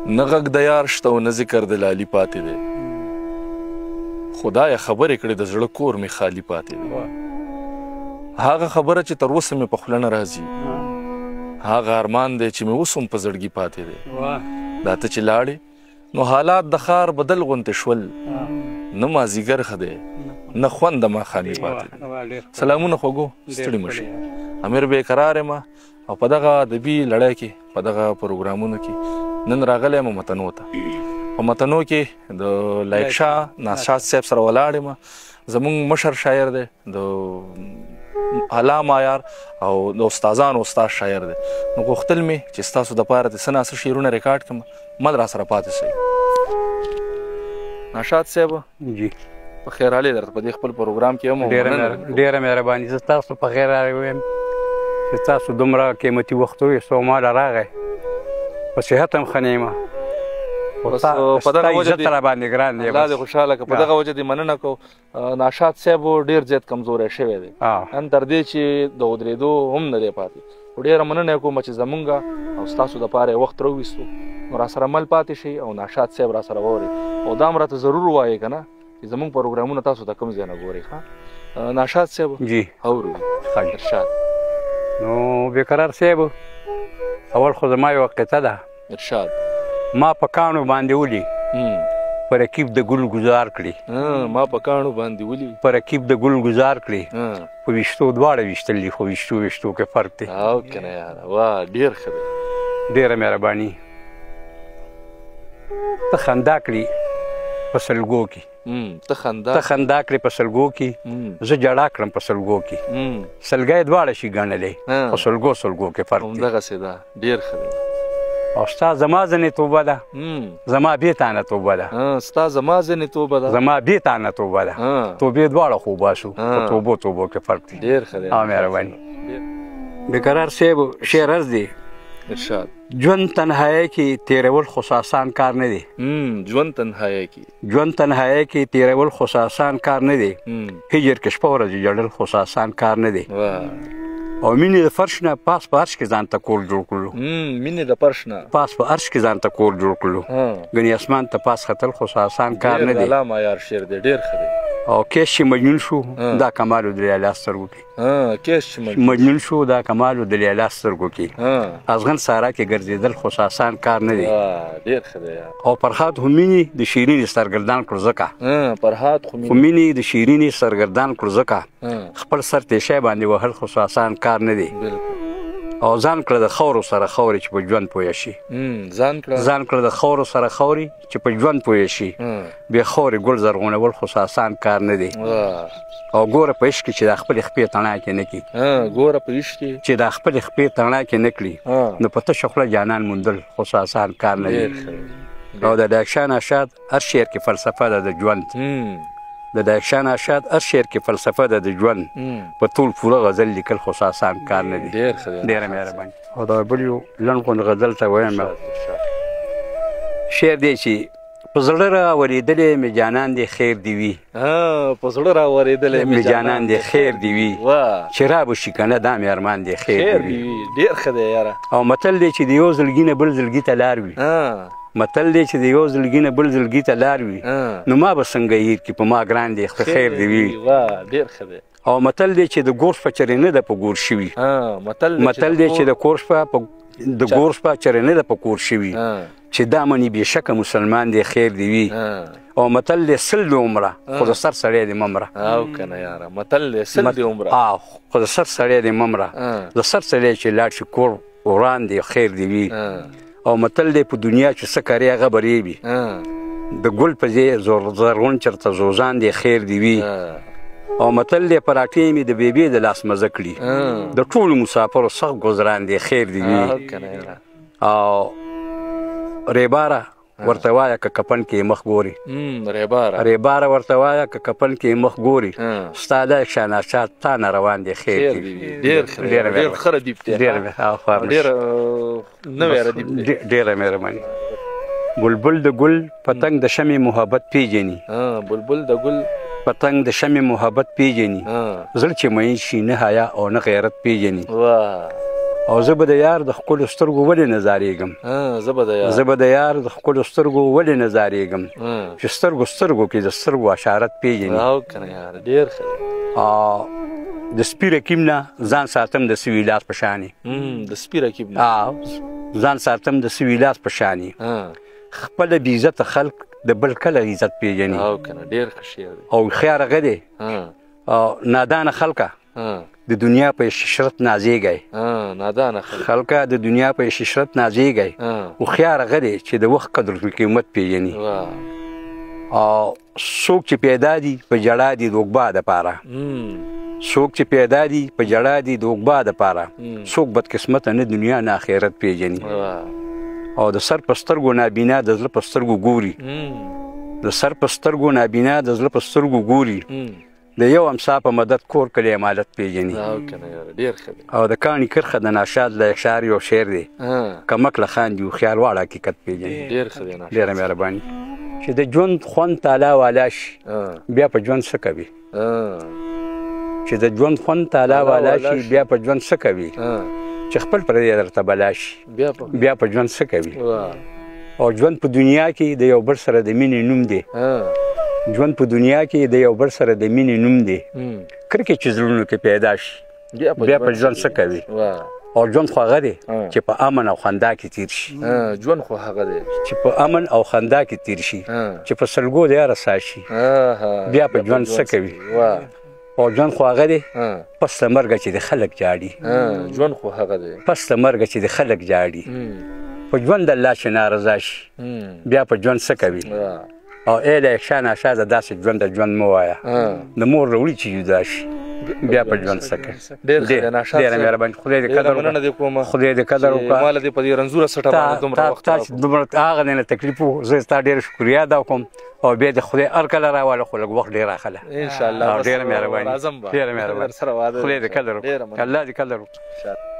نه غږ د یار شته او نه ذکر د لالي پاتې دی خدایه خبرې کړې د زړه کور مې خالي پاتې دی هغه خبره چې تر اوسه مې په خوله نه راځي هغه ارمان دی چې مې اوس هم په زړګي پاتې دی دا ته چې لاړې نو حالات د ښار بدل غوندې شول نه مازدیګر ښه دی نه خوند د ماښامي پاتې دی سلامونه خوږو ستړي مه شئ امیر بېقرار یم او په دغه ادبي لړۍ کې په دغه پروګرامونو کې نن راغلی یم متنو ته په متنو کې د لایق شاه ناسشاد صاحب سره ولاړ یم زموږ مشر شاعر دی د اعلی معیار او د استادانو استاد شاعر دی نو غوښتل مې چې ستاسو دپاره د څه ناڅه شعرونه ریکارډ کړم مل را سره پاتې شئ ناشاد صاحب جی په خیر حالې درته په دې خپل پروګرام کې هم ډېره مهرباني زه تاسو په خیر حالې ویم چې تاسو دومره قیمتي وخت وویستو ماله راغی په صحت هم ښه نه یم عزت راباندې ګران دی الله دې خوشحاله که په دغه وجه دې مننه کوو ناشاد صاحب ډېر زیات کمزوری شوی دی نن تر دې چې د ودرېدو هم نه دی پاتې خو ډېره مننه کوم چې زمونږ او ستاسو دپاره یې وخت راوویستو نو راسره مل پاتې شئ او ناشاد صاحب راسره واورئ او دا هم راته ضرور ووایئ که نه چې زمونږ پروګرامونه تاسو ته کوم ځای نه ګورئ ښه ناشاد صاحب جی اورو ارشاد نو بېقرار صاحب اول خو زما یوه قطعه ده ارشاد ما په کاڼو باندې ولي په رکیب د ګل ګزار کړي ما په کاڼو باندې ولي په رکیب د ګل ګزار کړي په ویشتو دواړه ویشتل دي خو ویشتو کې فرق دی او که نه یاره واه ډېر ښه دی ډېره مهرباني ته خندا کړي په سلګو کې ته خندا کړې په سلګو کې زه جړا کړم په سلګو کې سلګی دواړه شي ګڼلی په سلګو کې فرق دی همدغسې ده ډېر ښه دی او ستا زما ځنې توبه ده زما بې تانه توبه ده ستا زما ځنې توبه ده زما بې تانه توبه ده توبې دواړه خو باسو په توبو کې فرق دی ډېر ښه دی مهرباني بېقرار صاحب شعر عرض دی ارشاد ژوند تنهایی کې تېرول خو آسان کار نه دی ژوند تنهایی کې تېرول خو آسان کار نه دی هجر کې شپه ورځې جړل خو آسان کار نه دی او مینې د فرش نه پاس په عرش کې ځان ته کور جوړ کړلو مینې د فرش نه پاس په عرش کې ځان ته کور جوړ کړلو ګنې اسمان ته پاس ختل خو آسان کار نه دی الله معیار شعر دی ډېر ښه دی او کیس چې مجنون شو دا کمال د لیلا سترګو کې کیس چې مجنون شو دا کمال د لیلا سترګو کې ازغن سارا کې ګرځېدل خو آسان کار نه دی ډېر ښه دی او فرهاد همینې د شیرینې سرګردان کړو ځکه فرهاد همینې د شیرینې سرګردان کړو ځکه خپل سر تیشی باندې وهل خو آسان کار نه دی او ځان کړه د خاورو سره خاورې چې په ژوند پوه شي ځان کړه د خاورو سره خاورې چې په ژوند پوه شي بې خاورې ګل زرغونول خو آسان کار نه دی او ګوره په عشق کې چې د خپلې خپې تڼاکې نه کړي چې د خپلې خپې تڼاکې نه کړي نو په تشه خوله جانان موندل خو آسان کار نه دی او د ډاکشان اشاد هر شعر کې فلسفه ده د ژوند د ډاکشان اشاد هر شعر کې فلسفه ده د ژوند په ټول پوره غزل لیکل خو آسان کار نه دی ډېره مهرباني او دا بل یو لنډ غوند غزل ته وایم شعر دی چې په زړه راورېدلې مې جانان دی خیر دی وي په زړه راورېدلې مې جانان دی خیر دی وي چې را به شي که نه دا مې ارمان دی خیر دی وي ډېر ښه دی یاره او متل دی چې د یو زړګي نه بل زړګي ته لار وي متل دی چې د یو زړګي نه بل زړګي ته لار وي نو ما به څنګه هیر کړي په ما ګران دی خیر دی وي ډېر ښه دی او متل دی چې د ګور شپه چرې نه ده په ګور شوي متل دی چې د ګور شپه چرې نه ده په کور شوي چې دا مني بېشکه مسلمان دی خیر دی وي او متل دی سل د عمره خو د سر سړی دی ممره او که نه یاره متل دی سل د عمره خو د سر سړی دی ممره د سر سړی چې لاړ شي کور وران دی خیر دی وي او متل دی په دنیا چې څه کرې هغه برې وي د ګل په ځای زرغون چېرته زوزان دی خیر دی وي او متل دی پراټې مې د بیبي د لاس مزه کړي د ټولو مسافرو سخت ګذران دی خیر دی وي او ریباره ورته وایه که کفن کې مخ ګوري ریباره ورته وایه که کفن کې مخ ګوري ستا دا شاناشات تا نه روان دی خیر دی وي ډېر ښه ردیف دی ډېره مهرباني بلبل د ګل پتنګ د شمې محبت پیژني بلبل د ګل پتنګ د شمې محبت پیژني زړه چې مین شي نه حیا او نه غیرت پیژني او زه به د یار د ښکلو سترګو ولې نه زارېږم زه به د یار د ښکلو سترګو ولې نه زارېږم چې سترګو سترګو کې د سترګو اشارت پېژني د سپي رقیب نه ځان ساتم د سوي لاس په شانې د سپي رقیب نه ځان ساتم د سوي لاس په شانې خپله بې عزته خلک د بل کله عزت پېژني او خیار هغه دی نادانه خلکه د دنیا په ششرت نازېږی خلکه د دنیا په ششرت نازېږی او خیار هغه دی چې د وخت قدر قیمت پېژني او څوک چې پیدا دي په جړا دي د اوږبا دپاره څوک چې پیدا دي په جړا دي د اوږبا دپاره څوک بدقسمته نه دنیا نه آخرت پېژني او د سر په سترګو نابینا د زړه په سترګو ګوري د سر په سترګو نابینا د زړه په سترګو ګوري د یو امسا په مدد کور کلی امالت پېژني او د کاڼي کرښه د ناشاد له اشعار یو شعر دی کمک له خاندي هوښیار واړه حقیقت پېژني ډېره مهرباني چې د ژوند خوند تالا والا شي بیا په ژوند څه کوي چې د ژوند خوند تالا والا شي بیا په ژوند څه کوي چې خپل پردی درته بلا شي بیا په ژوند څه کوي او ژوند په دنیا کې د یو بل سره د مینې نوم دی ژوند په دنیا کې د یو بل سره د مینې نوم دی کرکې چې زړونو کې پیدا شي بیا په ژوند څه کوي او ژوند خو هغه دی چې په امن او خندا کې تیر شي ژوند خو هغه دی چې په امن او خندا کې تیر شي چې په سلګو د یاره سا شي بیا په ژوند څه کوي او ژوند خو هغه دی پس له مرګه چې د خلک جاړي ژوند خو هغه دی پس له مرګه چې د خلک جاړي په ژوند الله چې نارضا شي بیا په ژوند څه کوي او ای له یکشا ناشاده داسې ژوند د ژوند مه وایه د مور راوړي چې جدا شي بیا په ژوند څه کوي ډېره مهرباني خدای دې قدر وکړه خدای دې قدر وکړه ما له دې په دې رنځوره سټه باندې دومره وخت تا چې دومره هغه دی نه تکلیف و زه ستا ډېره شکریا ادا کوم او بیا د خدای هر کله راواله خو لږ وخت ډېر راخله انشاءالله ډېره مهرباني خدای دې قدر وکړه الله دې قدر وکړه